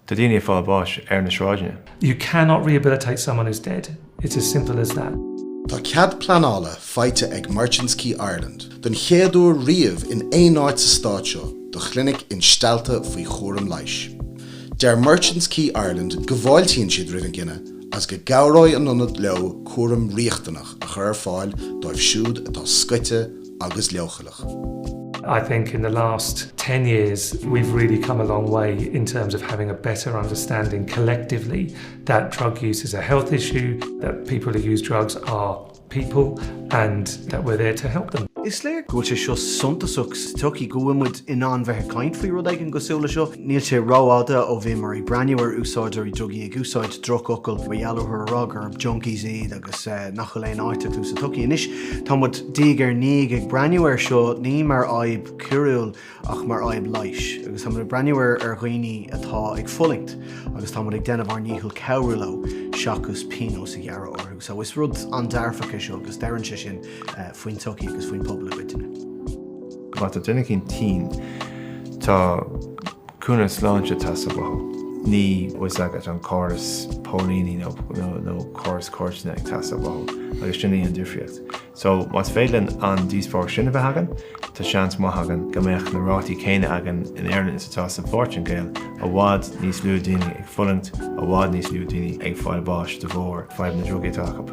Tá daoine fáilbáis ar na sráidine. You cannot rehabilitate someone who's dead. It's as simple as that. Tá cead planála fáite ag Merchants Quay Ireland don chéadú riamh in éonáid sa stáit seo do chloinnigh Instealladh faoi chóram leighis. Deir Merchants Quay Ireland go bhfáiltíonn siad roimh an gcinne as go gabhróidh an ionad leo chóram riachtanach a chur fáil dóibh siúd atá scoite agus leochalach. I think in the last 10 years, we've really come a long way in terms of having a better understanding collectively that drug use is a health issue, that people who use drugs are people, and that we're there to help them. Is léir go sé seo suntasach tuí gcumas in an bheith caint faoi rud ag an gosúla seo. Níl sé rááda ó bhí mar breanúir úsáideoirí drugaí ag úsáid drochocail fa dhealúthar rug ar junkies iad agus nach go léon áite tú sa tuí inis. Tá mud dígar níg ag breanúir seo ní mar aib cúrúil ach mar aib leighis. Agus tá mud breanúir ar ghaoine atá ag fullingt agus tá mud ag denmh ar níhil cowrúló seachas píno sa ghearra orthú. So is rud an darfacha seo agus dearann sé sin faoin tuí agus faoin public witine. Má tá duine cinn tí tá cúna sláinte tasa bhath. Ní was agat an choras pólíní nó choras cóirteanna ag tasa bhath agus sinna an difriocht. So más féileann an díospóir sinna bheith hagan, tá seans má hagan go mbeadh na rátaí céine agan in Éirinn is atá sa Forbairt gael a bhád níos lú daoine ag fullingt, a bhád níos lú daoine ag fáilbáis de bhór fáil na drugaí táchab.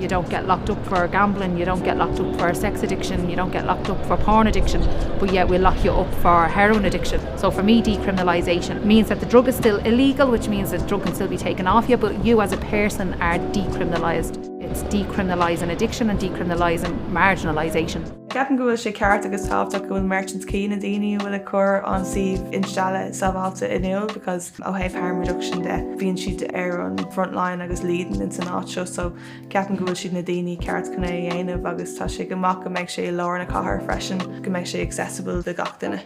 You don't get locked up for gambling, you don't get locked up for sex addiction, you don't get locked up for porn addiction, but yet we'll lock you up for heroin addiction. So for me, decriminalisation means that the drug is still illegal, which means that the drug can still be taken off you, but you as a person are decriminalised. It's decriminalising addiction and decriminalising marginalisation. Ceapan go bhfuil sé ceart agus tábhachtach go bhfuil Merchants Quay na daoine bhfuil a chur an suíomh Instealladh Sábháilte inniu because ó thaobh harm reduction de bhíonn siad ar an front line agus lídan in san áit seo, so ceapan go bhfuil siad na daoine ceart chuna dhéanamh agus tá sé go mac go mbeidh sé leabhar na caitheamh freisin go mbeidh sé accessible de gach duine.